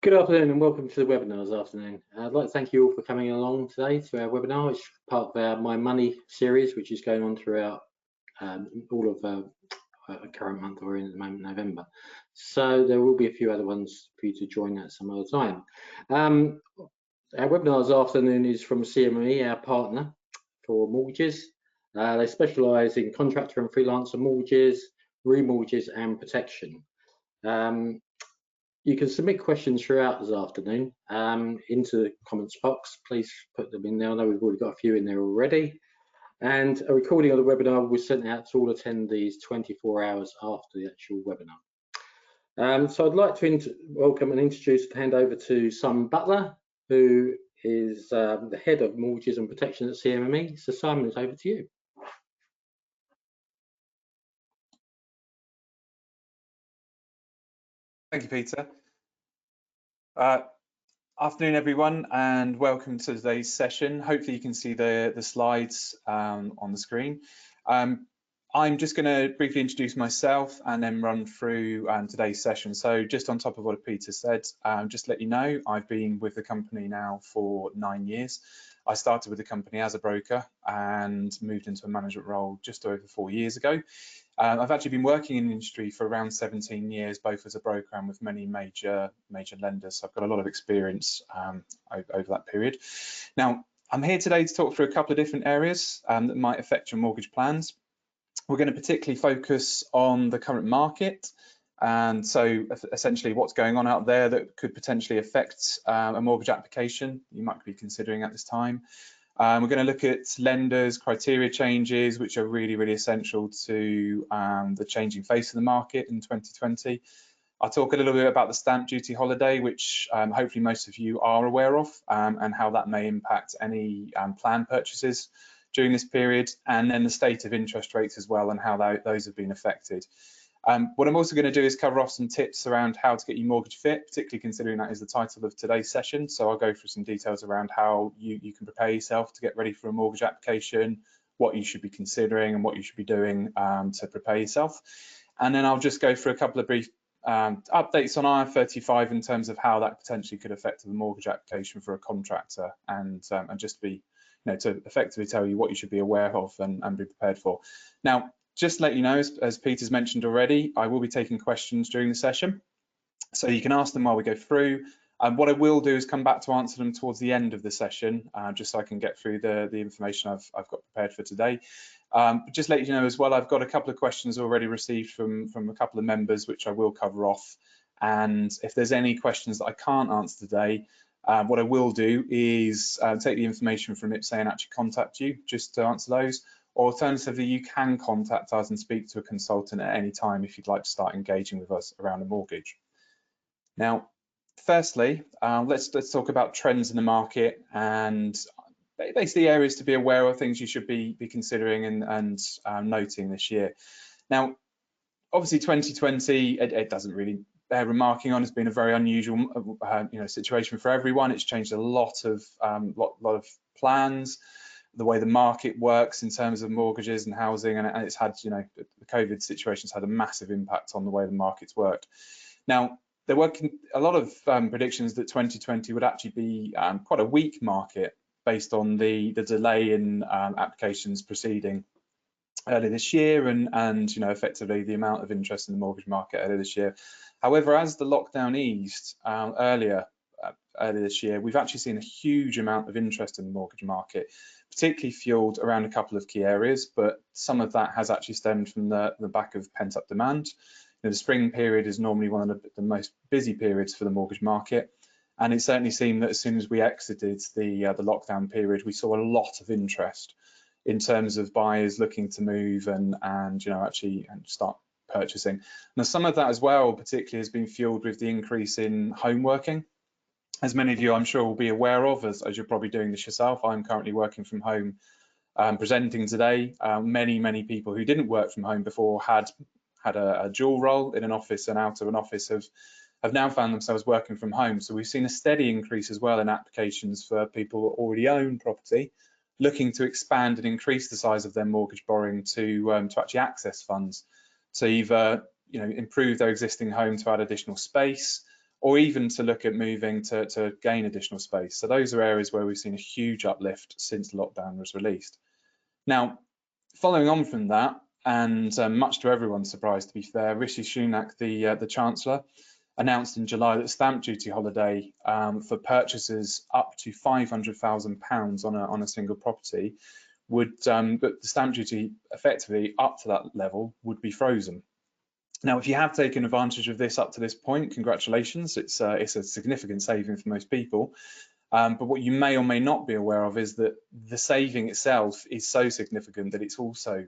Good afternoon and welcome to the webinar this afternoon. I'd like to thank you all for coming along today to our webinar. It's part of our My Money series, which is going on throughout all of current month or in at the moment, November. So there will be a few other ones for you to join at some other time. Our webinar this afternoon is from CMME, our partner for mortgages. They specialise in contractor and freelancer mortgages, remortgages and protection. You can submit questions throughout this afternoon into the comments box. Please put them in there. I know we've already got a few in there already. And a recording of the webinar was sent out to all attendees 24 hours after the actual webinar. So I'd like to welcome and introduce and hand over to Simon Butler, who is the head of mortgages and protection at CMME. So Simon, it's over to you. Thank you, Peter. Afternoon, everyone, and welcome to today's session. Hopefully you can see the slides on the screen. I'm just going to briefly introduce myself and then run through today's session. So just on top of what Peter said, just to let you know, I've been with the company now for 9 years. I started with the company as a broker and moved into a management role just over 4 years ago. I've actually been working in the industry for around 17 years, both as a broker and with many major lenders. So I've got a lot of experience over that period. Now, I'm here today to talk through a couple of different areas that might affect your mortgage plans. We're going to particularly focus on the current market, and so essentially what's going on out there that could potentially affect a mortgage application you might be considering at this time. We're going to look at lenders, criteria changes, which are really essential to the changing face of the market in 2020. I'll talk a little bit about the stamp duty holiday, which hopefully most of you are aware of, and how that may impact any plan purchases during this period, and then the state of interest rates as well and how those have been affected. What I'm also going to do is cover off some tips around how to get your mortgage fit, particularly considering that is the title of today's session. So I'll go through some details around how you can prepare yourself to get ready for a mortgage application, what you should be considering and what you should be doing to prepare yourself. And then I'll just go through a couple of brief updates on IR35 in terms of how that potentially could affect the mortgage application for a contractor, and just be, to effectively tell you what you should be aware of and be prepared for. Now, just to let you know, as Peter's mentioned already, I will be taking questions during the session, so you can ask them while we go through. What I will do is come back to answer them towards the end of the session, just so I can get through the information I've got prepared for today. But just let you know as well, I've got a couple of questions already received from a couple of members, which I will cover off. And if there's any questions that I can't answer today, what I will do is take the information from IPSE and actually contact you just to answer those. Alternatively, you can contact us and speak to a consultant at any time if you'd like to start engaging with us around a mortgage. Now, firstly, let's talk about trends in the market and basically areas to be aware of, things you should be considering and noting this year. Now, obviously 2020, it doesn't really bear remarking on. It's been a very unusual situation for everyone. It's changed a lot of plans, the way the market works in terms of mortgages and housing, and it's had, the COVID situation's had a massive impact on the way the market's worked. Now, there were a lot of predictions that 2020 would actually be quite a weak market based on the delay in applications proceeding earlier this year and effectively the amount of interest in the mortgage market earlier this year. However, as the lockdown eased earlier this year, we've actually seen a huge amount of interest in the mortgage market, particularly fueled around a couple of key areas, but some of that has actually stemmed from the back of pent-up demand. The spring period is normally one of the most busy periods for the mortgage market, and it certainly seemed that as soon as we exited the lockdown period, we saw a lot of interest in terms of buyers looking to move and actually start purchasing. Now, some of that as well, particularly, has been fueled with the increase in home working. As many of you, I'm sure, will be aware of, as you're probably doing this yourself, I'm currently working from home, presenting today. Many people who didn't work from home before had a dual role in an office and out of an office have now found themselves working from home. So we've seen a steady increase as well in applications for people who already own property, looking to expand and increase the size of their mortgage borrowing to actually access funds to either improve their existing home to add additional space, or even to look at moving to gain additional space. So those are areas where we've seen a huge uplift since lockdown was released. Now, following on from that, and much to everyone's surprise, to be fair, Rishi Sunak, the Chancellor, announced in July that stamp duty holiday for purchases up to £500,000 on a single property would, but the stamp duty effectively up to that level would be frozen. Now, if you have taken advantage of this up to this point, congratulations, it's a significant saving for most people. But what you may or may not be aware of is that the saving itself is so significant that it's also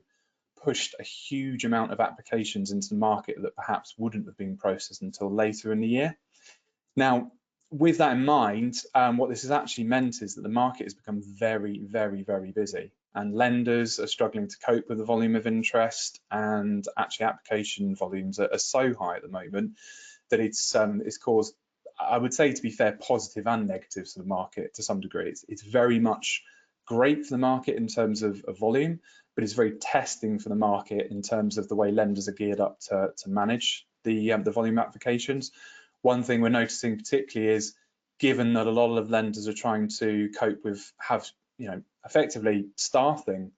pushed a huge amount of applications into the market that perhaps wouldn't have been processed until later in the year. Now, with that in mind, what this has actually meant is that the market has become very, very, very busy, and lenders are struggling to cope with the volume of interest, and actually application volumes are so high at the moment that it's caused, I would say, to be fair, positive and negatives to the market to some degree. It's very much great for the market in terms of volume, but it's very testing for the market in terms of the way lenders are geared up to manage the volume applications. One thing we're noticing particularly is, given that a lot of lenders are trying to cope with effectively staffing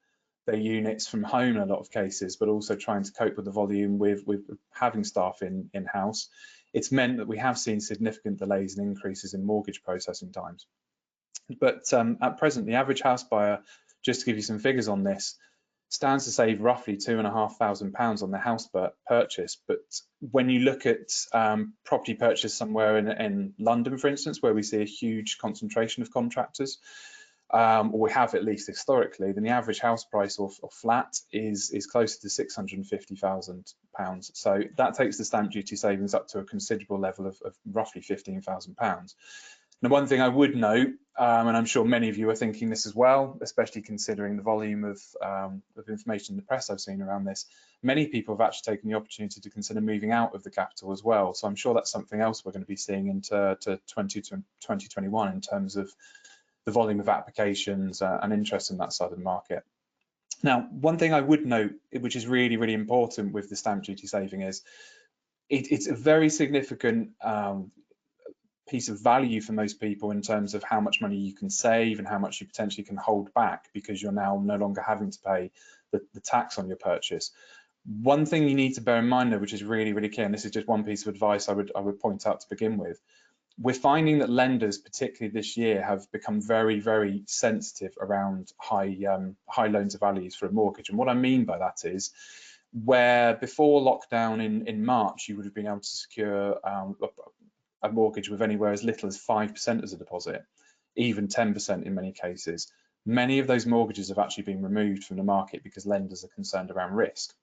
their units from home in a lot of cases, but also trying to cope with the volume with having staff in-house, it's meant that we have seen significant delays and increases in mortgage processing times. But at present, the average house buyer, just to give you some figures on this, stands to save roughly £2,500 on the house purchase. But when you look at property purchase somewhere in London, for instance, where we see a huge concentration of contractors, or we have at least historically, then the average house price or flat is closer to £650,000. So that takes the stamp duty savings up to a considerable level of roughly £15,000. Now, one thing I would note, and I'm sure many of you are thinking this as well, especially considering the volume of information in the press I've seen around this, many people have actually taken the opportunity to consider moving out of the capital as well. So I'm sure that's something else we're going to be seeing into 2021 in terms of the volume of applications and interest in that side of the market. Now, one thing I would note, which is really, really important with the stamp duty saving, is it's a very significant piece of value for most people in terms of how much money you can save and how much you potentially can hold back, because you're now no longer having to pay the tax on your purchase. One thing you need to bear in mind, though, which is really, really key, and this is just one piece of advice I would point out to begin with, we're finding that lenders, particularly this year, have become very, very sensitive around high loans to values for a mortgage. And what I mean by that is, where before lockdown in March, you would have been able to secure a mortgage with anywhere as little as 5% as a deposit, even 10% in many cases. Many of those mortgages have actually been removed from the market because lenders are concerned around risk.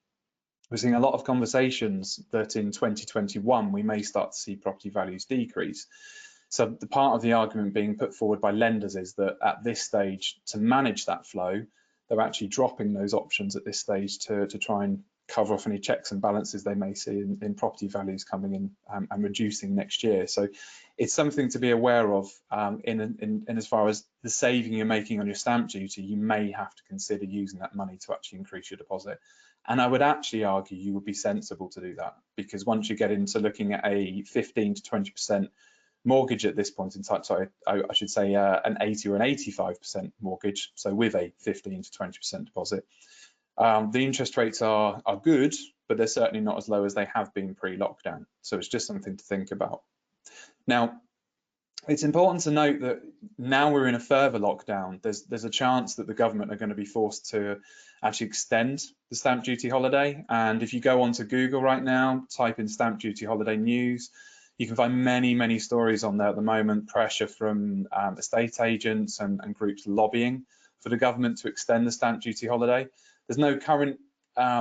We're seeing a lot of conversations that in 2021 we may start to see property values decrease. So the part of the argument being put forward by lenders is that at this stage, to manage that flow, they're actually dropping those options at this stage to try and cover off any checks and balances they may see in property values coming in and reducing next year. So it's something to be aware of in as far as the saving you're making on your stamp duty, you may have to consider using that money to actually increase your deposit. And I would actually argue you would be sensible to do that, because once you get into looking at a 15 to 20% mortgage at this point in time, sorry, I should say an 80 or an 85% mortgage, so with a 15 to 20% deposit, the interest rates are good, but they're certainly not as low as they have been pre-lockdown. So it's just something to think about. Now, it's important to note that now we're in a further lockdown, there's a chance that the government are going to be forced to actually extend the stamp duty holiday. And if you go onto Google right now, type in stamp duty holiday news, you can find many, many stories on there at the moment, pressure from estate agents and groups lobbying for the government to extend the stamp duty holiday. There's no current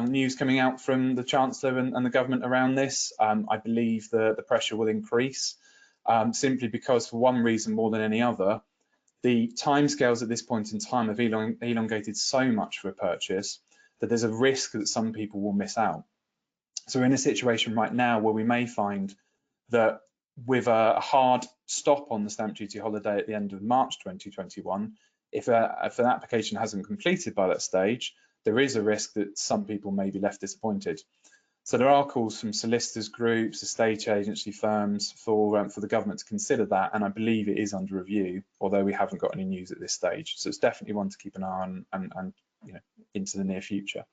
news coming out from the Chancellor and the government around this. I believe the pressure will increase simply because, for one reason more than any other, the timescales at this point in time have elongated so much for a purchase that there's a risk that some people will miss out. So we're in a situation right now where we may find that with a hard stop on the stamp duty holiday at the end of March 2021, if an application hasn't completed by that stage, there is a risk that some people may be left disappointed. So there are calls from solicitors groups, estate agency firms for the government to consider that, and I believe it is under review, although we haven't got any news at this stage. So it's definitely one to keep an eye on and into the near future.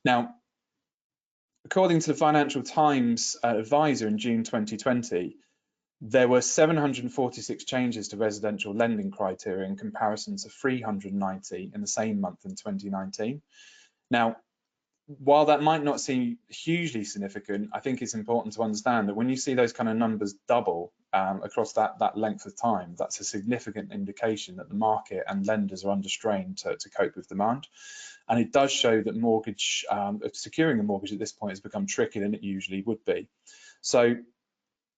Now, according to the Financial Times advisor in June 2020, there were 746 changes to residential lending criteria in comparison to 390 in the same month in 2019. Now, while that might not seem hugely significant, I think it's important to understand that when you see those kind of numbers double across that length of time, that's a significant indication that the market and lenders are under strain to cope with demand. And it does show that mortgage, securing a mortgage at this point has become trickier than it usually would be. So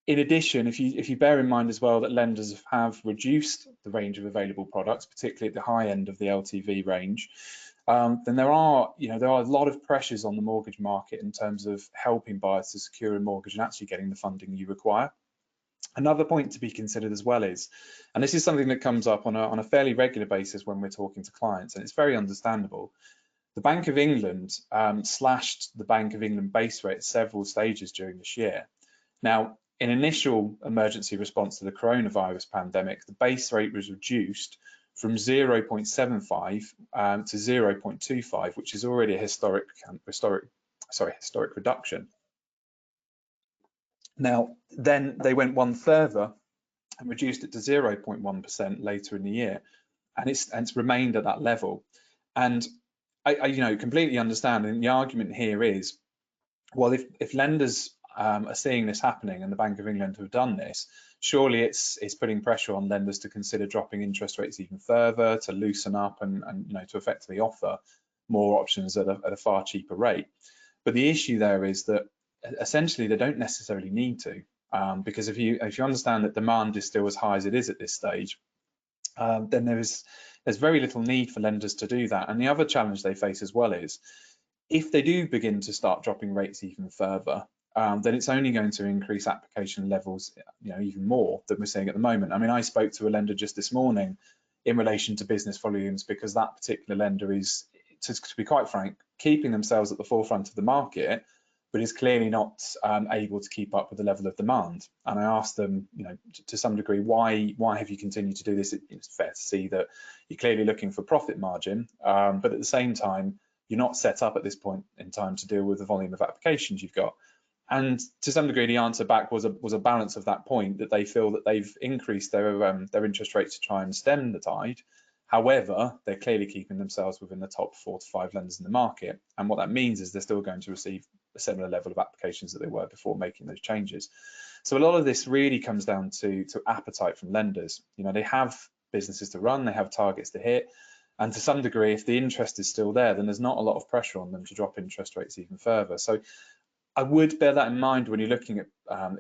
in addition, if you bear in mind as well that lenders have reduced the range of available products, particularly at the high end of the LTV range, then there are a lot of pressures on the mortgage market in terms of helping buyers to secure a mortgage and actually getting the funding you require. Another point to be considered as well is, and this is something that comes up on a fairly regular basis when we're talking to clients, and it's very understandable, the Bank of England slashed the Bank of England base rate at several stages during this year. Now, in initial emergency response to the coronavirus pandemic, the base rate was reduced from 0.75 to 0.25, which is already a historic reduction. Now, then they went one further and reduced it to 0.1% later in the year, and it's remained at that level. And I completely understand, and the argument here is, well, if lenders are seeing this happening and the Bank of England have done this, surely it's putting pressure on lenders to consider dropping interest rates even further, to loosen up and to effectively offer more options at a far cheaper rate. But the issue there is that essentially they don't necessarily need to, because if you understand that demand is still as high as it is at this stage, then there's very little need for lenders to do that. And the other challenge they face as well is, if they do begin to start dropping rates even further, then it's only going to increase application levels, even more than we're seeing at the moment. I mean, I spoke to a lender just this morning in relation to business volumes, because that particular lender is, to be quite frank, keeping themselves at the forefront of the market, but is clearly not able to keep up with the level of demand. And I asked them, to some degree, why have you continued to do this? It's fair to see that you're clearly looking for profit margin, but at the same time, you're not set up at this point in time to deal with the volume of applications you've got. And to some degree, the answer back was a balance of that point, that they feel that they've increased their interest rates to try and stem the tide. However, they're clearly keeping themselves within the top 4 to 5 lenders in the market. And what that means is they're still going to receive a similar level of applications that they were before making those changes. So a lot of this really comes down to appetite from lenders. They have businesses to run, they have targets to hit. And to some degree, if the interest is still there, then there's not a lot of pressure on them to drop interest rates even further. So I would bear that in mind when you're looking at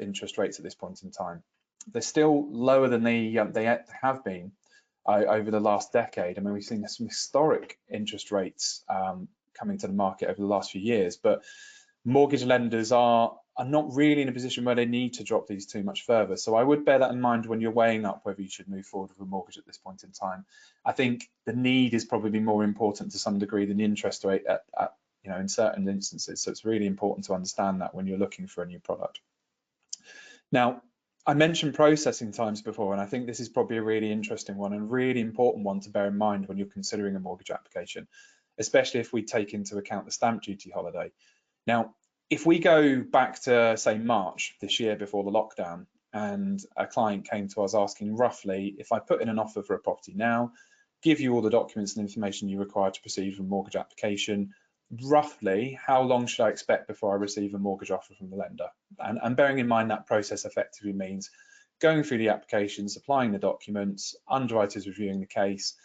interest rates at this point in time. They're still lower than they have been over the last decade. I mean, we've seen some historic interest rates coming to the market over the last few years, but mortgage lenders are not really in a position where they need to drop these too much further. So I would bear that in mind when you're weighing up whether you should move forward with a mortgage at this point in time. I think the need is probably more important to some degree than the interest rate in certain instances. So it's really important to understand that when you're looking for a new product. Now, I mentioned processing times before, and I think this is probably a really interesting one and really important one to bear in mind when you're considering a mortgage application, especially if we take into account the stamp duty holiday. Now, if we go back to, say, March this year before the lockdown, and a client came to us asking roughly, if I put in an offer for a property now, give you all the documents and information you require to proceed with a mortgage application, roughly how long should I expect before I receive a mortgage offer from the lender? And bearing in mind that process effectively means going through the application, supplying the documents, underwriters reviewing the case,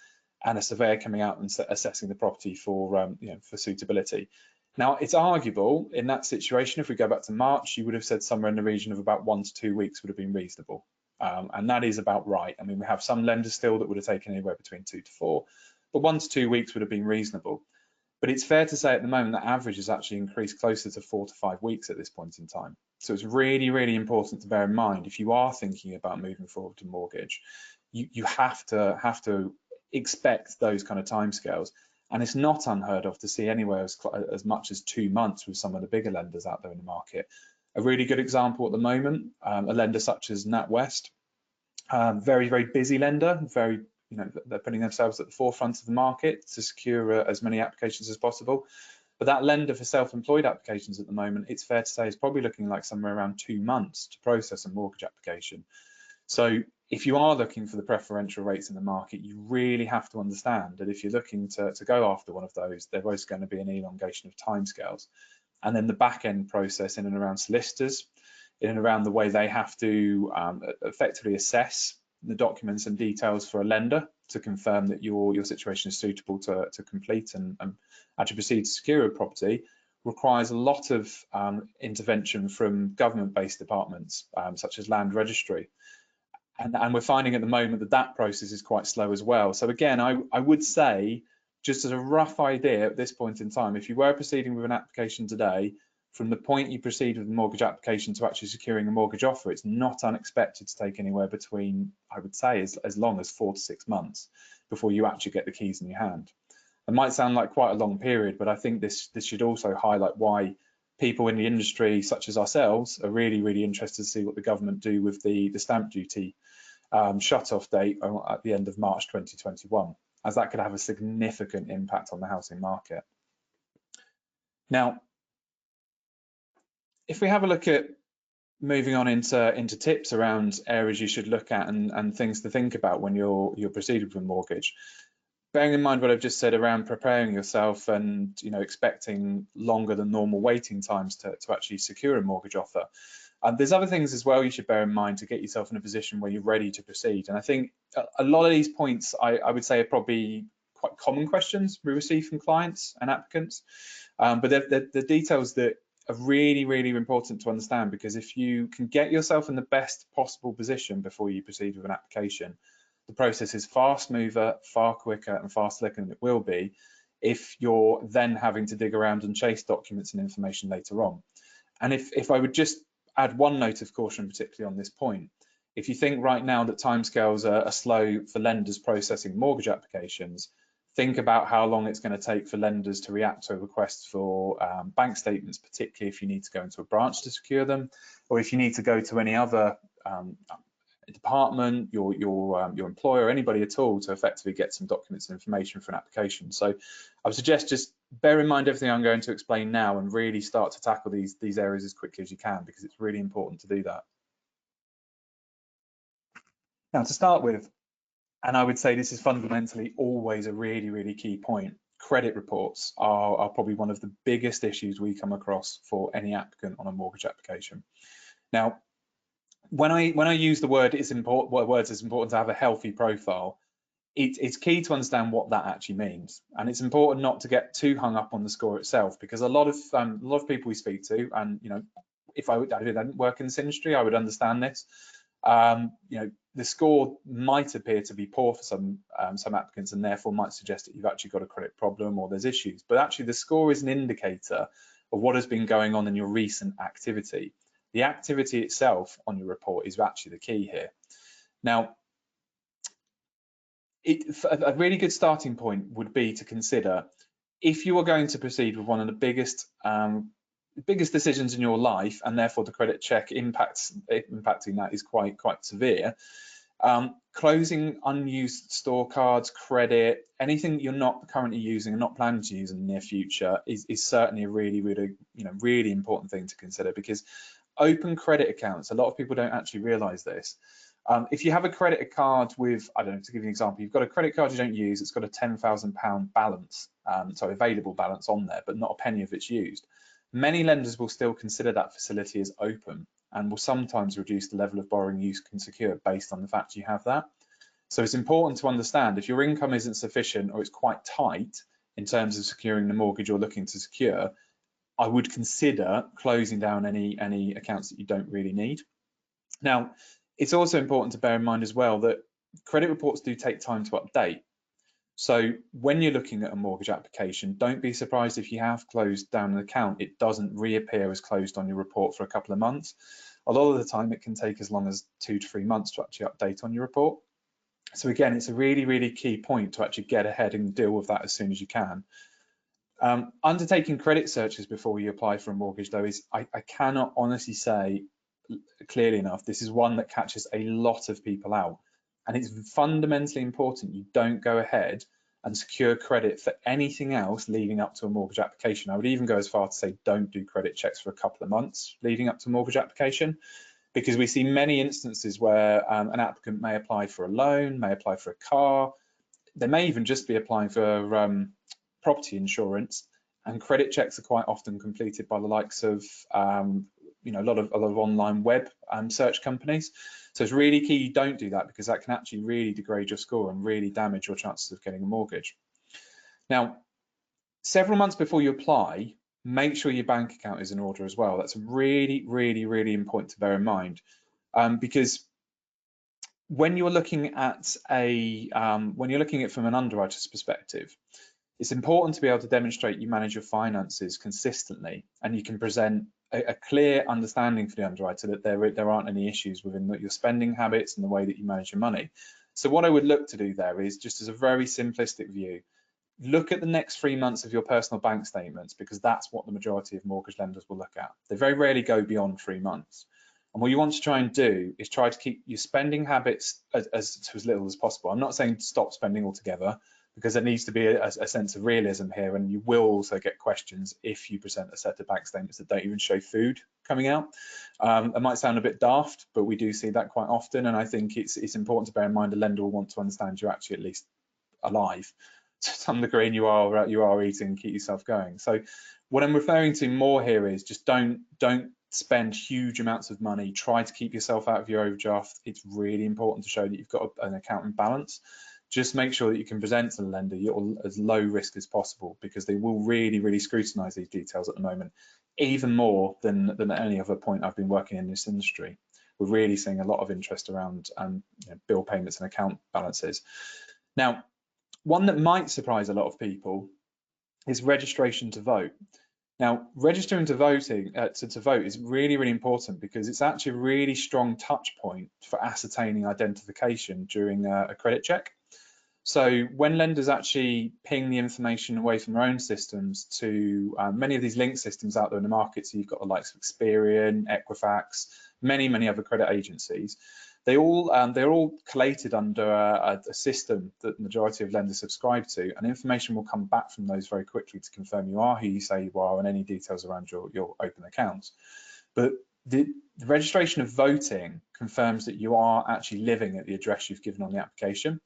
and a surveyor coming out and assessing the property for suitability. Now, it's arguable in that situation, if we go back to March, you would have said somewhere in the region of about 1 to 2 weeks would have been reasonable. And that is about right. I mean, we have some lenders still that would have taken anywhere between 2 to 4, but 1 to 2 weeks would have been reasonable. But it's fair to say at the moment that average has actually increased closer to 4 to 5 weeks at this point in time. So it's really, really important to bear in mind, if you are thinking about moving forward to mortgage, you have to expect those kind of timescales. And it's not unheard of to see anywhere as much as 2 months with some of the bigger lenders out there in the market. A really good example at the moment, a lender such as NatWest, very, very busy lender, they're putting themselves at the forefront of the market to secure as many applications as possible. But that lender for self-employed applications at the moment, it's fair to say, is probably looking like somewhere around 2 months to process a mortgage application. So if you are looking for the preferential rates in the market, you really have to understand that if you're looking to go after one of those, there is going to be an elongation of timescales. And then the back end process in and around solicitors, in and around the way they have to effectively assess the documents and details for a lender to confirm that your situation is suitable to complete and actually proceed to secure a property, requires a lot of intervention from government-based departments such as land registry. And we're finding at the moment that that process is quite slow as well. So again, I would say, just as a rough idea at this point in time, if you were proceeding with an application today, from the point you proceed with the mortgage application to actually securing a mortgage offer, it's not unexpected to take anywhere between, I would say, as long as 4 to 6 months before you actually get the keys in your hand. It might sound like quite a long period, but I think this should also highlight why people in the industry, such as ourselves, are really, really interested to see what the government do with the stamp duty shut-off date at the end of March 2021, as that could have a significant impact on the housing market. Now, if we have a look at moving on into tips around areas you should look at and things to think about when you're proceeding with a mortgage, bearing in mind what I've just said around preparing yourself and expecting longer than normal waiting times to actually secure a mortgage offer. There's other things as well you should bear in mind to get yourself in a position where you're ready to proceed. And I think a lot of these points I would say are probably quite common questions we receive from clients and applicants, but they're the details that are really, really important to understand, because if you can get yourself in the best possible position before you proceed with an application, the process is far smoother, far quicker and far slicker than it will be if you're then having to dig around and chase documents and information later on. And if I would just add one note of caution, particularly on this point, if you think right now that timescales are slow for lenders processing mortgage applications, think about how long it's going to take for lenders to react to requests for bank statements, particularly if you need to go into a branch to secure them, or if you need to go to any other department, your employer, anybody at all, to effectively get some documents and information for an application. So I would suggest just bear in mind everything I'm going to explain now and really start to tackle these areas as quickly as you can, because it's really important to do that. Now, to start with, and I would say this is fundamentally always a really, really key point, credit reports are probably one of the biggest issues we come across for any applicant on a mortgage application. Now, when I use the word it's important to have a healthy profile, it's key to understand what that actually means, and it's important not to get too hung up on the score itself, because a lot of people we speak to, and if I didn't work in this industry, I would understand this. The score might appear to be poor for some applicants, and therefore might suggest that you've actually got a credit problem or there's issues. But actually, the score is an indicator of what has been going on in your recent activity. The activity itself on your report is actually the key here. Now, a really good starting point would be to consider, if you are going to proceed with one of the biggest decisions in your life, and therefore the credit check impacting that is quite severe, closing unused store cards, credit, anything that you're not currently using and not planning to use in the near future is certainly a really important thing to consider, because open credit accounts, a lot of people don't actually realize this. If you have a credit card with, I don't know, to give you an example, you've got a credit card you don't use, it's got a £10,000 balance, so available balance on there, but not a penny of it's used. Many lenders will still consider that facility as open and will sometimes reduce the level of borrowing you can secure based on the fact you have that. So it's important to understand, if your income isn't sufficient or it's quite tight in terms of securing the mortgage you're looking to secure, I would consider closing down any accounts that you don't really need. Now, it's also important to bear in mind as well that credit reports do take time to update. So when you're looking at a mortgage application, don't be surprised if you have closed down an account, it doesn't reappear as closed on your report for a couple of months. A lot of the time it can take as long as 2 to 3 months to actually update on your report. So again, it's a really, really key point to actually get ahead and deal with that as soon as you can. Undertaking credit searches before you apply for a mortgage, though, is I cannot honestly say clearly enough, this is one that catches a lot of people out. And it's fundamentally important you don't go ahead and secure credit for anything else leading up to a mortgage application. I would even go as far to say don't do credit checks for a couple of months leading up to a mortgage application, because we see many instances where an applicant may apply for a loan, may apply for a car, they may even just be applying for property insurance, and credit checks are quite often completed by the likes of a lot of online web search companies. So it's really key you don't do that, because that can actually really degrade your score and really damage your chances of getting a mortgage. Now, several months before you apply, make sure your bank account is in order as well. That's really, really, really important to bear in mind, because when you're looking at it from an underwriter's perspective, it's important to be able to demonstrate you manage your finances consistently, and you can present a clear understanding for the underwriter that there aren't any issues within your spending habits and the way that you manage your money. So what I would look to do there is, just as a very simplistic view, look at the next 3 months of your personal bank statements, because that's what the majority of mortgage lenders will look at. They very rarely go beyond 3 months. And what you want to try and do is try to keep your spending habits as little as possible. I'm not saying stop spending altogether, because there needs to be a sense of realism here, and you will also get questions if you present a set of bank statements that don't even show food coming out. It might sound a bit daft, but we do see that quite often, and I think it's important to bear in mind a lender will want to understand you're actually at least alive to some degree, and you are eating, keep yourself going. So what I'm referring to more here is just don't spend huge amounts of money. Try to keep yourself out of your overdraft. It's really important to show that you've got an account in balance. Just make sure that you can present to the lender you're as low risk as possible, because they will really, really scrutinize these details at the moment, even more than at any other point I've been working in this industry. We're really seeing a lot of interest around bill payments and account balances. Now, one that might surprise a lot of people is registration to vote. Now, registering to vote is really, really important, because it's actually a really strong touch point for ascertaining identification during a credit check. So when lenders actually ping the information away from their own systems to many of these link systems out there in the market, so you've got the likes of Experian, Equifax, many other credit agencies, they're all collated under a system that the majority of lenders subscribe to, and information will come back from those very quickly to confirm you are who you say you are and any details around your open accounts. But the registration of voting confirms that you are actually living at the address you've given on the application.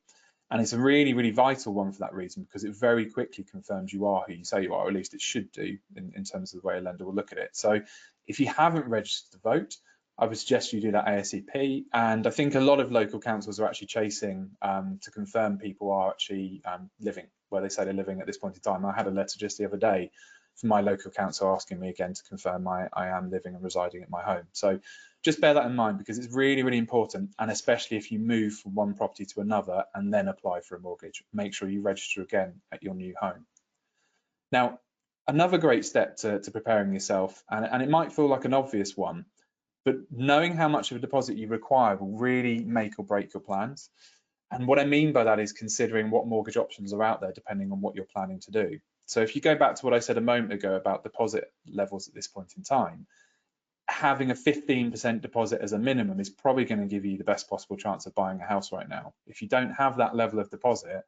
And it's a really, really vital one for that reason, because it very quickly confirms you are who you say you are, or at least it should do in terms of the way a lender will look at it. So if you haven't registered to vote, I would suggest you do that ASAP. And I think a lot of local councils are actually chasing to confirm people are actually living where they say they're living at this point in time. I had a letter just the other day from my local council asking me again to confirm I am living and residing at my home. So just bear that in mind, because it's really, really important, and especially if you move from one property to another and then apply for a mortgage, make sure you register again at your new home. Now, another great step to preparing yourself, and it might feel like an obvious one, but knowing how much of a deposit you require will really make or break your plans. And what I mean by that is considering what mortgage options are out there depending on what you're planning to do. So if you go back to what I said a moment ago about deposit levels at this point in time, having a 15% deposit as a minimum is probably going to give you the best possible chance of buying a house right now. If you don't have that level of deposit,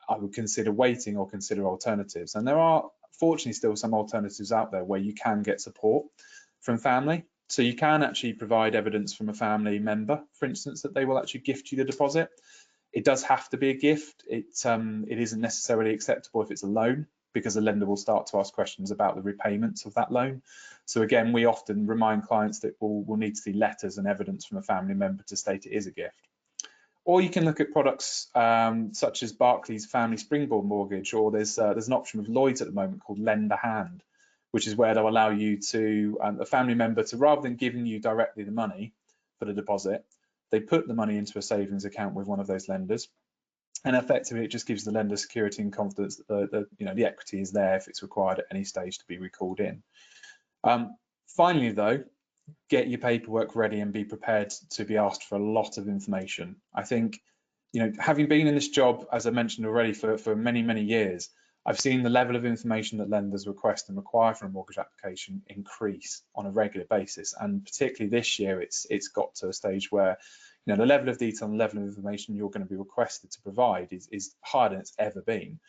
I would consider waiting or consider alternatives. And there are fortunately still some alternatives out there where you can get support from family. So you can actually provide evidence from a family member, for instance, that they will actually gift you the deposit. It does have to be a gift. It isn't necessarily acceptable if it's a loan, because the lender will start to ask questions about the repayments of that loan. So again, we often remind clients that we'll need to see letters and evidence from a family member to state it is a gift. Or you can look at products such as Barclays Family Springboard Mortgage, or there's an option with Lloyds at the moment called Lend a Hand, which is where they'll allow you to, a family member to, rather than giving you directly the money for the deposit, they put the money into a savings account with one of those lenders. And effectively, it just gives the lender security and confidence that the equity is there if it's required at any stage to be recalled in. Finally, though, get your paperwork ready and be prepared to be asked for a lot of information. I think having been in this job, as I mentioned already, for many, many years, I've seen the level of information that lenders request and require for a mortgage application increase on a regular basis. And particularly this year, it's got to a stage where the level of detail and the level of information you're going to be requested to provide is higher than it's ever been.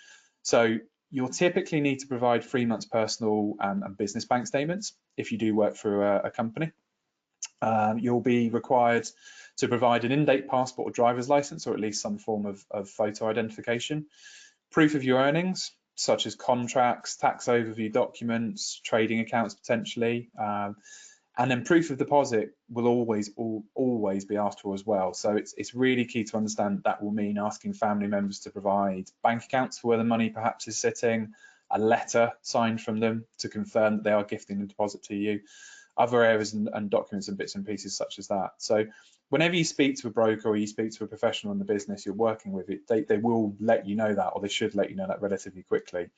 So you'll typically need to provide 3 months personal and business bank statements if you do work through a company. You'll be required to provide an in-date passport or driver's license, or at least some form of photo identification, proof of your earnings, such as contracts, tax overview documents, trading accounts potentially, and then proof of deposit will always be asked for as well. So it's really key to understand that will mean asking family members to provide bank accounts for where the money perhaps is sitting, a letter signed from them to confirm that they are gifting the deposit to you, other areas and documents and bits and pieces such as that. So whenever you speak to a broker or you speak to a professional in the business you're working with, they will let you know that, or they should let you know that relatively quickly.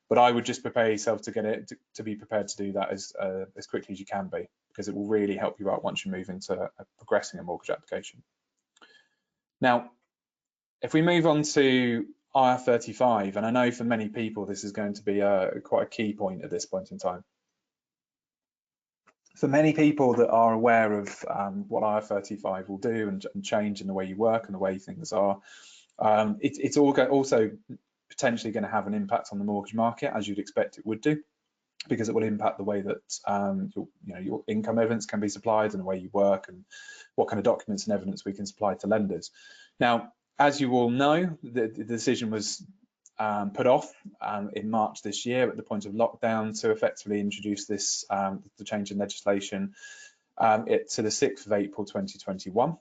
But I would just prepare yourself to be prepared to do that as quickly as you can be, because it will really help you out once you move into progressing a mortgage application. Now, if we move on to IR35, and I know for many people this is going to be quite a key point at this point in time. For many people that are aware of what IR35 will do and change in the way you work and the way things are, it's also potentially going to have an impact on the mortgage market, as you'd expect it would do, because it will impact the way that your income evidence can be supplied and the way you work and what kind of documents and evidence we can supply to lenders. Now, as you all know, the decision was put off in March this year at the point of lockdown to effectively introduce this the change in legislation to the 6th of April 2021.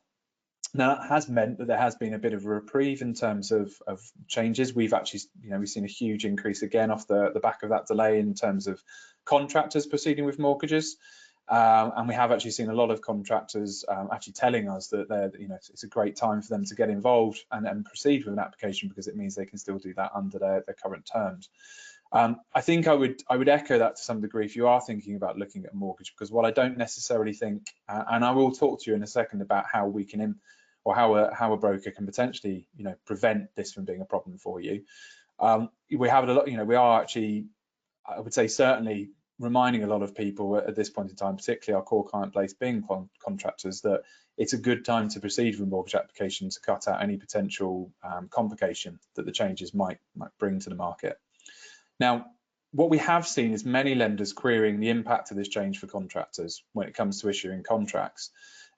Now, that has meant that there has been a bit of a reprieve in terms of changes. We've actually, we've seen a huge increase again off the back of that delay in terms of contractors proceeding with mortgages. And we have actually seen a lot of contractors actually telling us that it's a great time for them to get involved and proceed with an application, because it means they can still do that under their current terms. I think I would echo that to some degree if you are thinking about looking at a mortgage, because while I don't necessarily think, and I will talk to you in a second about how we can, or how a broker can potentially prevent this from being a problem for you. We have a lot, we are actually, I would say, certainly reminding a lot of people at this point in time, particularly our core client base being contractors, that it's a good time to proceed with a mortgage application to cut out any potential complication that the changes might bring to the market. Now, what we have seen is many lenders querying the impact of this change for contractors when it comes to issuing contracts.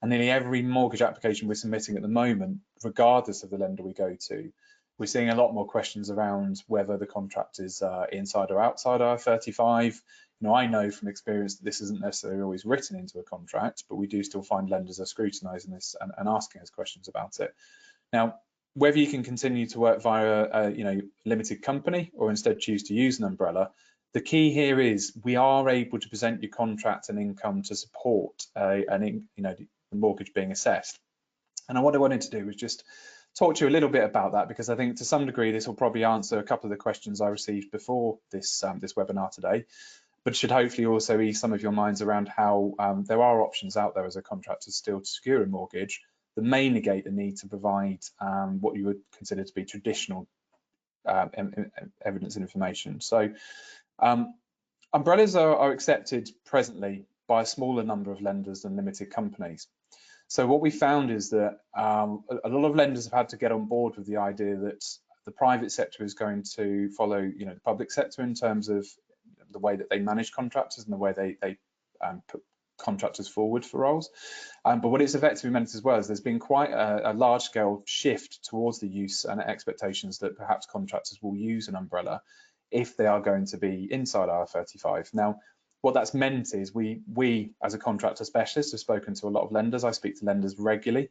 And nearly every mortgage application we're submitting at the moment, regardless of the lender we go to, we're seeing a lot more questions around whether the contract is inside or outside IR35. I know from experience that this isn't necessarily always written into a contract, but we do still find lenders are scrutinising this and asking us questions about it. Now, whether you can continue to work via a limited company or instead choose to use an umbrella, the key here is we are able to present your contract and income to support the mortgage being assessed. And what I wanted to do was just talk to you a little bit about that, because I think to some degree this will probably answer a couple of the questions I received before this webinar today, but should hopefully also ease some of your minds around how there are options out there as a contractor still to secure a mortgage that may negate the need to provide what you would consider to be traditional evidence and information. So umbrellas are accepted presently by a smaller number of lenders than limited companies. So what we found is that a lot of lenders have had to get on board with the idea that the private sector is going to follow the public sector in terms of the way that they manage contractors and the way they put contractors forward for roles. But what it's effectively meant as well is there's been quite a large-scale shift towards the use and expectations that perhaps contractors will use an umbrella if they are going to be inside IR35. Now, what that's meant is we as a contractor specialist have spoken to a lot of lenders. I speak to lenders regularly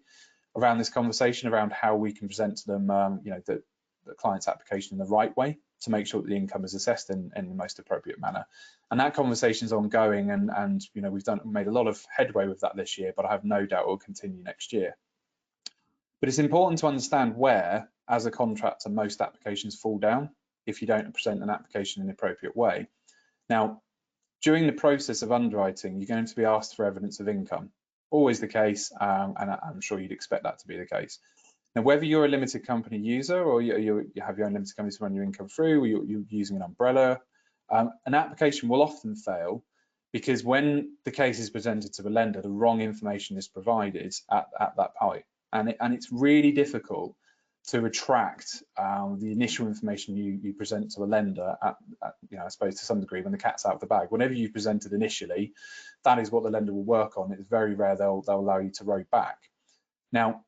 around this conversation around how we can present to them the client's application in the right way to make sure that the income is assessed in the most appropriate manner. And that conversation is ongoing, and we've made a lot of headway with that this year, but I have no doubt it will continue next year. But it's important to understand where, as a contractor, most applications fall down if you don't present an application in the appropriate way. Now, during the process of underwriting, you're going to be asked for evidence of income. Always the case, and I'm sure you'd expect that to be the case. Now, whether you're a limited company user or you have your own limited company to run your income through, or you're using an umbrella, an application will often fail because when the case is presented to the lender, the wrong information is provided at that point. And it's really difficult to retract the initial information you present to a lender I suppose to some degree when the cat's out of the bag. Whenever you presented initially, that is what the lender will work on. It's very rare they'll allow you to row back. Now,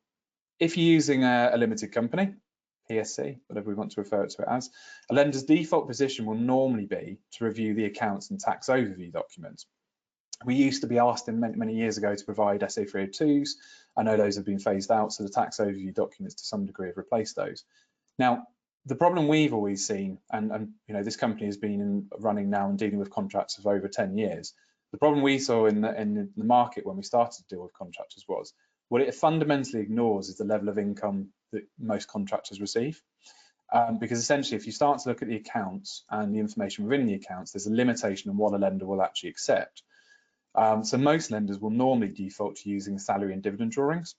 if you're using a limited company, IPSE, whatever we want to refer to it as, a lender's default position will normally be to review the accounts and tax overview documents. We used to be asked many years ago to provide SA 302s. I know those have been phased out, so the tax overview documents to some degree have replaced those. Now, the problem we've always seen, and this company has been running now and dealing with contractors for over 10 years, the problem we saw in the market when we started to deal with contractors was, what it fundamentally ignores is the level of income that most contractors receive. Because essentially, if you start to look at the accounts and the information within the accounts, there's a limitation on what a lender will actually accept. So most lenders will normally default to using salary and dividend drawings.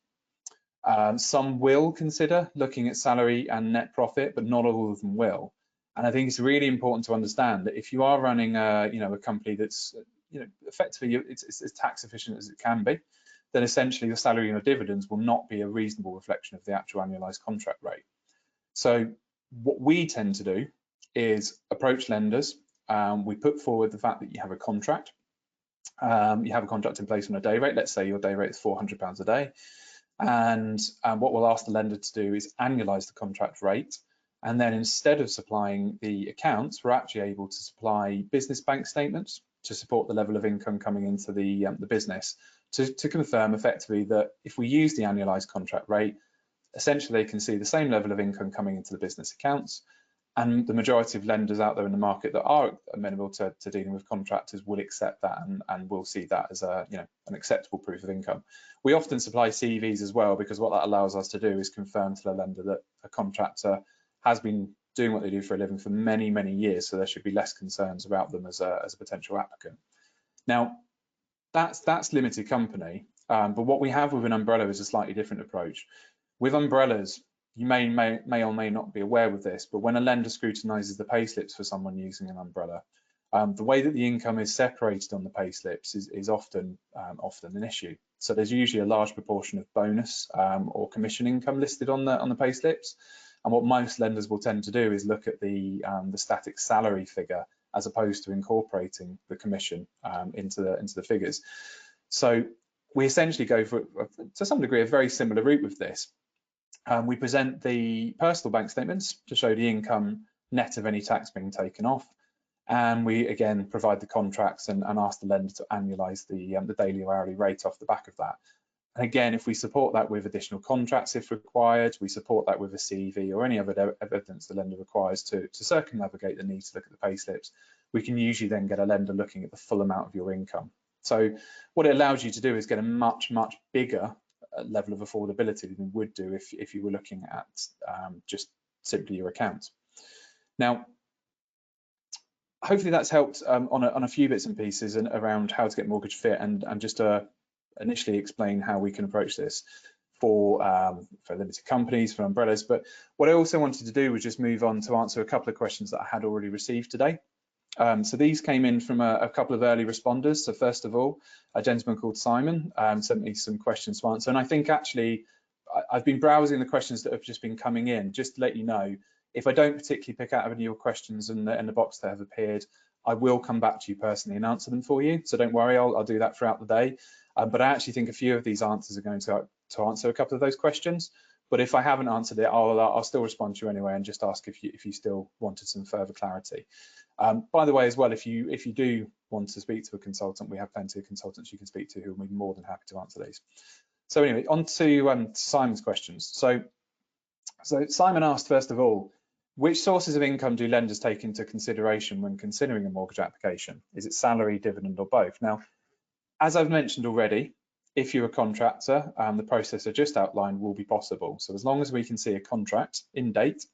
Some will consider looking at salary and net profit, but not all of them will. And I think it's really important to understand that if you are running a company that's effectively it's as tax efficient as it can be, then essentially your salary and your dividends will not be a reasonable reflection of the actual annualized contract rate. So what we tend to do is approach lenders. We put forward the fact that you have a contract. You have a contract in place on a day rate. Let's say your day rate is £400 a day. And what we'll ask the lender to do is annualize the contract rate. And then instead of supplying the accounts, we're actually able to supply business bank statements to support the level of income coming into the business to confirm effectively that if we use the annualized contract rate, essentially they can see the same level of income coming into the business accounts. And the majority of lenders out there in the market that are amenable to dealing with contractors will accept that and will see that as an acceptable proof of income. We often supply CVs as well, because what that allows us to do is confirm to the lender that a contractor has been doing what they do for a living for many, many years, so there should be less concerns about them as a potential applicant. Now, that's limited company, but what we have with an umbrella is a slightly different approach. With umbrellas, you may or may not be aware of this, but when a lender scrutinises the payslips for someone using an umbrella, the way that the income is separated on the payslips is often an issue. So there's usually a large proportion of bonus or commission income listed on the payslips, and what most lenders will tend to do is look at the static salary figure as opposed to incorporating the commission into the figures. So we essentially go for, to some degree, a very similar route with this. We present the personal bank statements to show the income net of any tax being taken off. And we, again, provide the contracts and ask the lender to annualize the daily or hourly rate off the back of that. And again, if we support that with additional contracts if required, we support that with a CV or any other evidence the lender requires to circumnavigate the need to look at the payslips, we can usually then get a lender looking at the full amount of your income. So what it allows you to do is get a much, much bigger level of affordability than you would do if you were looking at just simply your accounts. Now, hopefully that's helped on a few bits and pieces and around how to get mortgage fit and just to initially explain how we can approach this for limited companies, for umbrellas. But what I also wanted to do was just move on to answer a couple of questions that I had already received today. So these came in from a couple of early responders. So first of all, a gentleman called Simon sent me some questions to answer. And I think actually I've been browsing the questions that have just been coming in, just to let you know, if I don't particularly pick out any of your questions in the box that have appeared, I will come back to you personally and answer them for you. So don't worry, I'll do that throughout the day. But I actually think a few of these answers are going to answer a couple of those questions. But if I haven't answered it, I'll still respond to you anyway and just ask if you still wanted some further clarity. By the way, as well, if you do want to speak to a consultant, we have plenty of consultants you can speak to who will be more than happy to answer these. So anyway, on to Simon's questions. So Simon asked, first of all, which sources of income do lenders take into consideration when considering a mortgage application? Is it salary, dividend, or both? Now, as I've mentioned already, if you're a contractor, the process I just outlined will be possible. So as long as we can see a contract in date,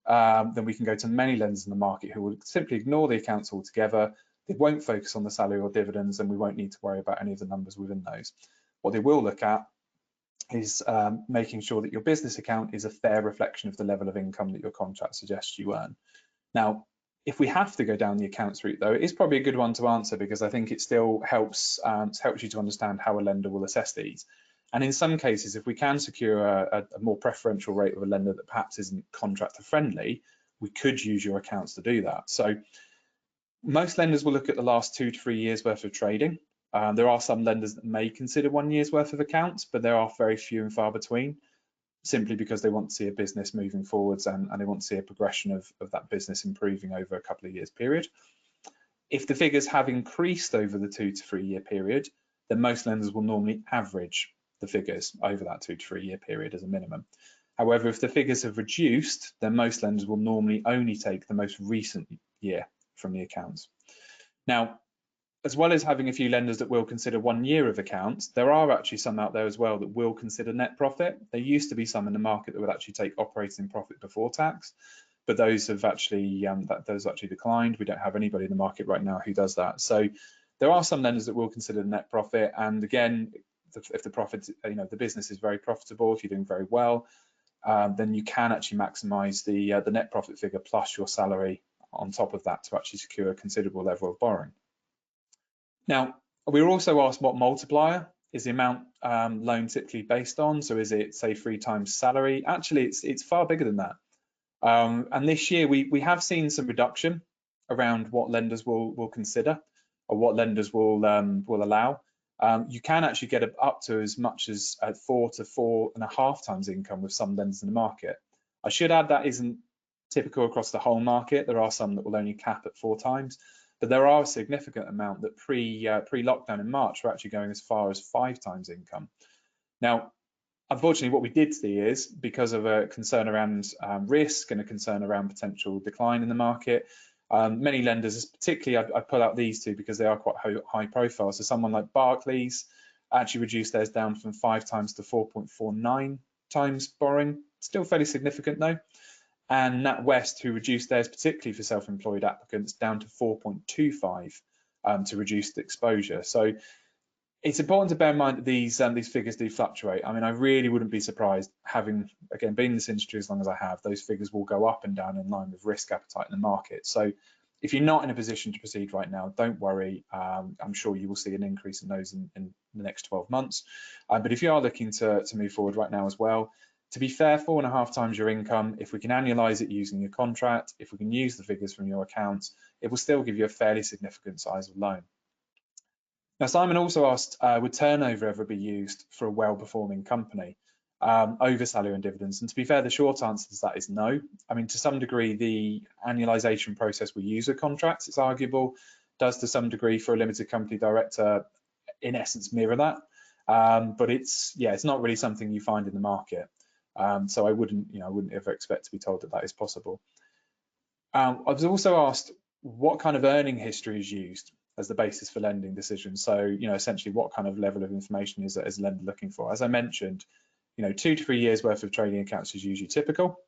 then we can go to many lenders in the market who will simply ignore the accounts altogether. They won't focus on the salary or dividends, and we won't need to worry about any of the numbers within those. What they will look at is making sure that your business account is a fair reflection of the level of income that your contract suggests you earn. Now, if we have to go down the accounts route, though, it is probably a good one to answer, because I think it still helps you to understand how a lender will assess these. And in some cases, if we can secure a more preferential rate with a lender that perhaps isn't contractor friendly, we could use your accounts to do that. So most lenders will look at the last 2 to 3 years worth of trading. There are some lenders that may consider 1 year's worth of accounts, but there are very few and far between, simply because they want to see a business moving forwards and they want to see a progression of that business improving over a couple of years period. If the figures have increased over the 2 to 3 year period, then most lenders will normally average the figures over that 2 to 3 year period as a minimum. However, if the figures have reduced, then most lenders will normally only take the most recent year from the accounts. Now, as well as having a few lenders that will consider 1 year of accounts, there are actually some out there as well that will consider net profit. There used to be some in the market that would actually take operating profit before tax, but those have actually declined. We don't have anybody in the market right now who does that. So there are some lenders that will consider net profit, and again, if the profit, the business is very profitable, if you're doing very well, then you can actually maximise the net profit figure plus your salary on top of that to actually secure a considerable level of borrowing. Now, we were also asked what multiplier is the amount loan typically based on. So is it, say, 3 times salary? Actually, it's far bigger than that. And this year we have seen some reduction around what lenders will consider or what lenders will allow. You can actually get up to as much as 4 to 4.5 times income with some lenders in the market. I should add that isn't typical across the whole market. There are some that will only cap at 4 times. But there are a significant amount that pre-lockdown in March were actually going as far as 5 times income. Now, unfortunately, what we did see is, because of a concern around risk and a concern around potential decline in the market, many lenders, particularly I pull out these two because they are quite high profile. So someone like Barclays actually reduced theirs down from 5 times to 4.49 times borrowing. Still fairly significant though. And NatWest, who reduced theirs particularly for self-employed applicants down to 4.25 to reduce the exposure. So it's important to bear in mind that these figures do fluctuate. I mean, I really wouldn't be surprised, having, again, been in this industry as long as I have, those figures will go up and down in line with risk appetite in the market. So if you're not in a position to proceed right now, don't worry. I'm sure you will see an increase in those in the next 12 months. But if you are looking to move forward right now as well, to be fair, 4.5 times your income, if we can annualize it using your contract, if we can use the figures from your accounts, it will still give you a fairly significant size of loan. Now, Simon also asked, would turnover ever be used for a well-performing company over salary and dividends? And to be fair, the short answer to that is no. I mean, to some degree, the annualization process we use with contracts, it's arguable, does to some degree for a limited company director, in essence, mirror that. But it's not really something you find in the market. So I wouldn't ever expect to be told that is possible. I was also asked what kind of earning history is used as the basis for lending decisions. So, essentially what kind of level of information is a lender looking for? As I mentioned, 2 to 3 years worth of trading accounts is usually typical.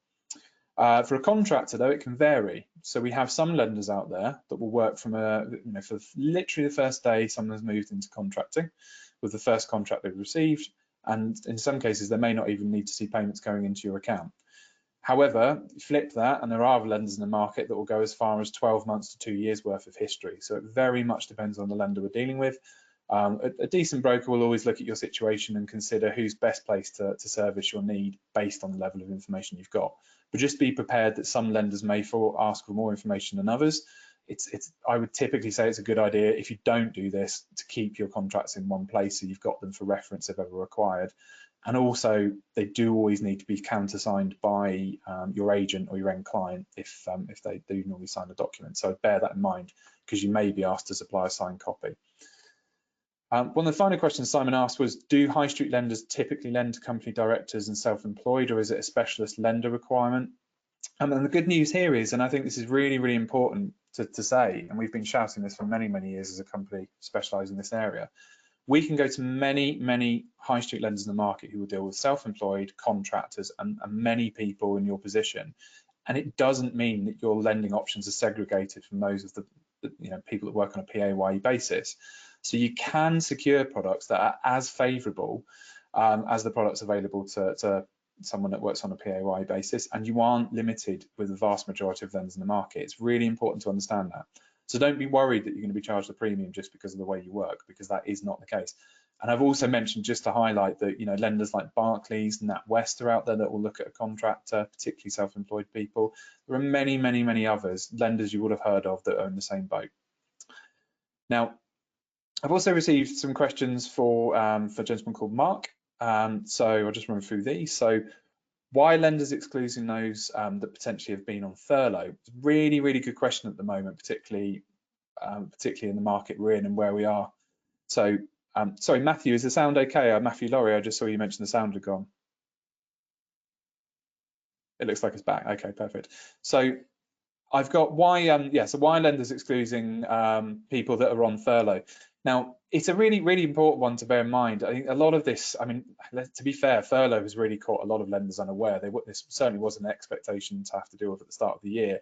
For a contractor though, it can vary. So we have some lenders out there that will work from for literally the first day someone's moved into contracting with the first contract they've received. And in some cases, they may not even need to see payments going into your account. However, flip that, and there are lenders in the market that will go as far as 12 months to 2 years worth of history. So it very much depends on the lender we're dealing with. A decent broker will always look at your situation and consider who's best placed to service your need based on the level of information you've got. But just be prepared that some lenders may ask for more information than others. I would typically say it's a good idea, if you don't do this, to keep your contracts in one place so you've got them for reference if ever required. And also, they do always need to be countersigned by your agent or your end client if they do normally sign a document. So bear that in mind, because you may be asked to supply a signed copy. One of the final questions Simon asked was, do high street lenders typically lend to company directors and self-employed, or is it a specialist lender requirement? And the good news here is, and I think this is really, really important to say, and we've been shouting this for many, many years as a company specialised in this area, we can go to many, many high street lenders in the market who will deal with self-employed, contractors, and many people in your position. And it doesn't mean that your lending options are segregated from those of the people that work on a PAYE basis. So you can secure products that are as favourable as the product's available to someone that works on a PAYE basis, and you aren't limited with the vast majority of lenders in the market. It's really important to understand that. So don't be worried that you're going to be charged a premium just because of the way you work, because that is not the case. And I've also mentioned, just to highlight, that lenders like Barclays, NatWest are out there that will look at a contractor, particularly self-employed people. There are many, many, many others, lenders you would have heard of, that are in the same boat. Now, I've also received some questions for a gentleman called Mark. So I'll just run through these. So why lenders excluding those that potentially have been on furlough? Really, really good question at the moment, particularly in the market we're in and where we are. So, sorry, Matthew, is the sound okay? Matthew Laurie, I just saw you mention the sound had gone. It looks like it's back. Okay, perfect. So I've got why, so why lenders excluding people that are on furlough? Now, it's a really, really important one to bear in mind. I think a lot of this, I mean, to be fair, furlough has really caught a lot of lenders unaware. This certainly wasn't an expectation to have to deal with at the start of the year.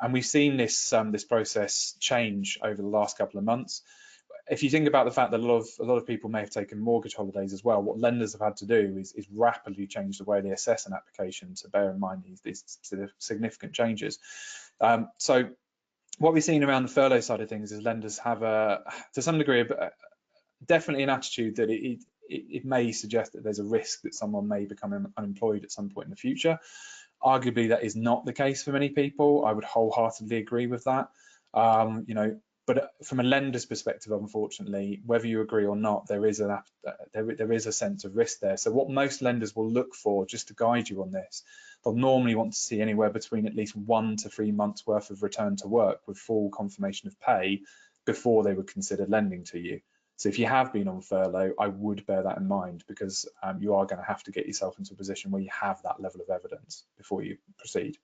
And we've seen this process change over the last couple of months. If you think about the fact that a lot of people may have taken mortgage holidays as well, what lenders have had to do is rapidly change the way they assess an application to bear in mind these significant changes. So what we've seen around the furlough side of things is lenders have to some degree, definitely an attitude that it may suggest that there's a risk that someone may become unemployed at some point in the future. Arguably, that is not the case for many people. I would wholeheartedly agree with that. But from a lender's perspective, unfortunately, whether you agree or not, there is a sense of risk there. So what most lenders will look for, just to guide you on this, they'll normally want to see anywhere between at least 1 to 3 months worth of return to work with full confirmation of pay before they would consider lending to you. So if you have been on furlough, I would bear that in mind, because you are going to have to get yourself into a position where you have that level of evidence before you proceed.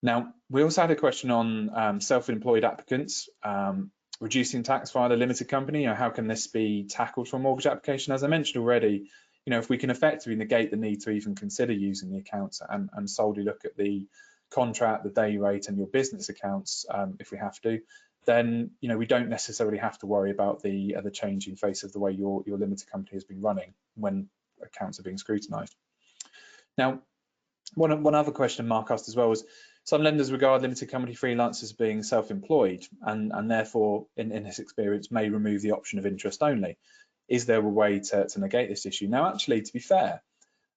Now, we also had a question on self-employed applicants, reducing tax via a limited company. How can this be tackled for a mortgage application? As I mentioned already, if we can effectively negate the need to even consider using the accounts and solely look at the contract, the day rate, and your business accounts, if we have to, then we don't necessarily have to worry about the changing face of the way your limited company has been running when accounts are being scrutinised. Now, one other question Mark asked as well was, some lenders regard limited company freelancers as being self-employed and therefore, in his experience, may remove the option of interest only. Is there a way to negate this issue? Now, actually, to be fair,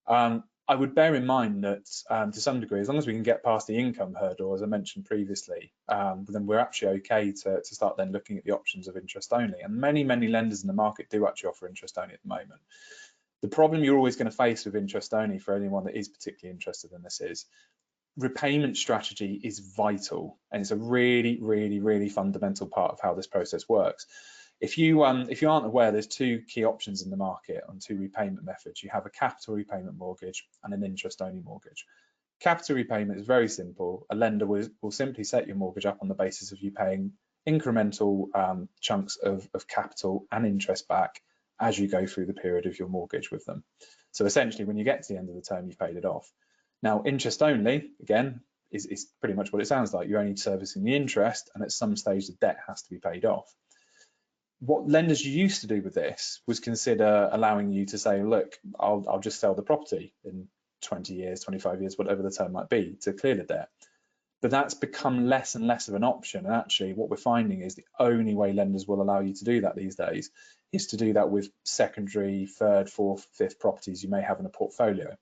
I would bear in mind that to some degree, as long as we can get past the income hurdle, as I mentioned previously, then we're actually okay to start then looking at the options of interest only. And many, many lenders in the market do actually offer interest only at the moment. The problem you're always going to face with interest only, for anyone that is particularly interested in this, is repayment strategy is vital, and it's a really, really, really fundamental part of how this process works. If you aren't aware, there's 2 key options in the market on 2 repayment methods. You have a capital repayment mortgage and an interest-only mortgage. Capital repayment is very simple. A lender will simply set your mortgage up on the basis of you paying incremental chunks of capital and interest back as you go through the period of your mortgage with them. So essentially, when you get to the end of the term, you've paid it off. Now, interest only, again, is pretty much what it sounds like. You're only servicing the interest, and at some stage, the debt has to be paid off. What lenders used to do with this was consider allowing you to say, look, I'll just sell the property in 20 years, 25 years, whatever the term might be, to clear the debt. But that's become less and less of an option. And actually, what we're finding is the only way lenders will allow you to do that these days is to do that with secondary, third, fourth, fifth properties you may have in a portfolio.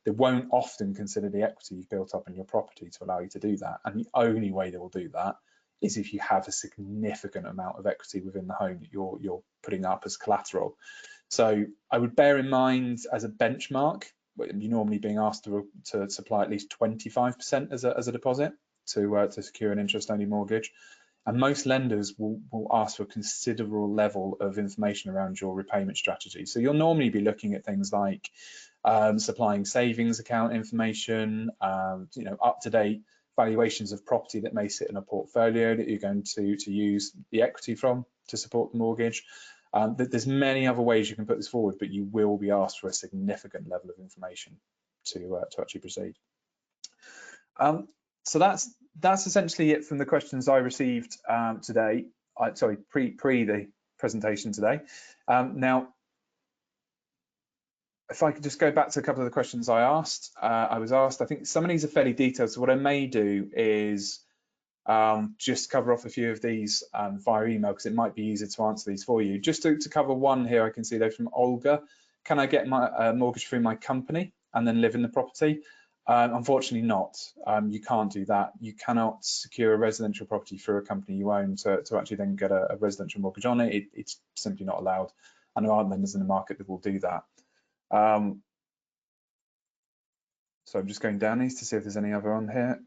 They won't often consider the equity you've built up in your property to allow you to do that. And the only way they will do that is if you have a significant amount of equity within the home that you're putting up as collateral. So I would bear in mind, as a benchmark, you're normally being asked to supply at least 25% as a deposit to secure an interest-only mortgage. And most lenders will ask for a considerable level of information around your repayment strategy. So you'll normally be looking at things like supplying savings account information, up-to-date valuations of property that may sit in a portfolio that you're going to use the equity from to support the mortgage. There's many other ways you can put this forward, but you will be asked for a significant level of information to actually proceed. So that's essentially it from the questions I received today. Pre the presentation today. Now, if I could just go back to a couple of the questions I was asked, I think some of these are fairly detailed. So what I may do is just cover off a few of these via email, because it might be easier to answer these for you. Just to cover one here, I can see though from Olga, can I get my mortgage through my company and then live in the property? Unfortunately not. You can't do that. You cannot secure a residential property through a company you own to actually then get a residential mortgage on it. It's simply not allowed. And there aren't lenders in the market that will do that. So I'm just going down these to see if there's any other on here.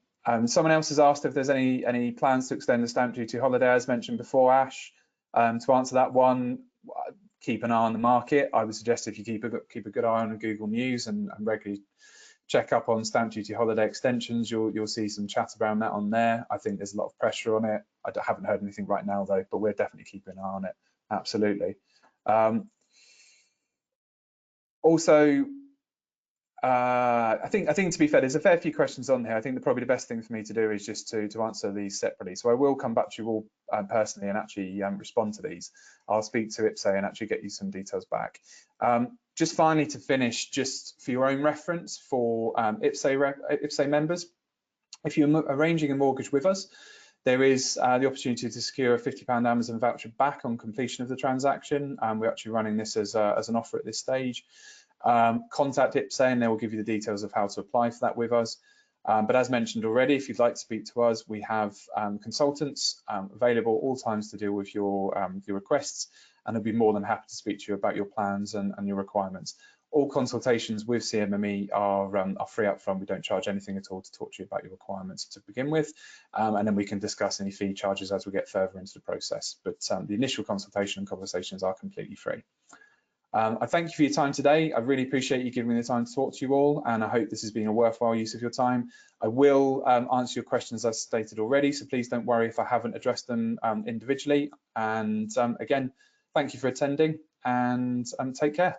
Someone else has asked if there's any plans to extend the stamp duty holiday, as mentioned before, Ash. To answer that one, keep an eye on the market. I would suggest if you keep a good eye on Google News and regularly check up on stamp duty holiday extensions, you'll see some chat around that on there. I think there's a lot of pressure on it. I haven't heard anything right now though, but we're definitely keeping an eye on it. Absolutely. Also, I think to be fair, there's a fair few questions on here. I think probably the best thing for me to do is just to answer these separately. So I will come back to you all personally and actually respond to these. I'll speak to IPSE and actually get you some details back. Just finally to finish, just for your own reference for IPSE members, if you're arranging a mortgage with us, there is the opportunity to secure a £50 Amazon voucher back on completion of the transaction. We're actually running this as an offer at this stage. Contact IPSE and they will give you the details of how to apply for that with us. But as mentioned already, if you'd like to speak to us, we have consultants available all times to deal with your requests, and they'll be more than happy to speak to you about your plans and your requirements. All consultations with CMME are free up front. We don't charge anything at all to talk to you about your requirements to begin with, and then we can discuss any fee charges as we get further into the process. But the initial consultation and conversations are completely free. I thank you for your time today. I really appreciate you giving me the time to talk to you all, and I hope this has been a worthwhile use of your time. I will answer your questions as stated already, so please don't worry if I haven't addressed them individually. And again, thank you for attending, and take care.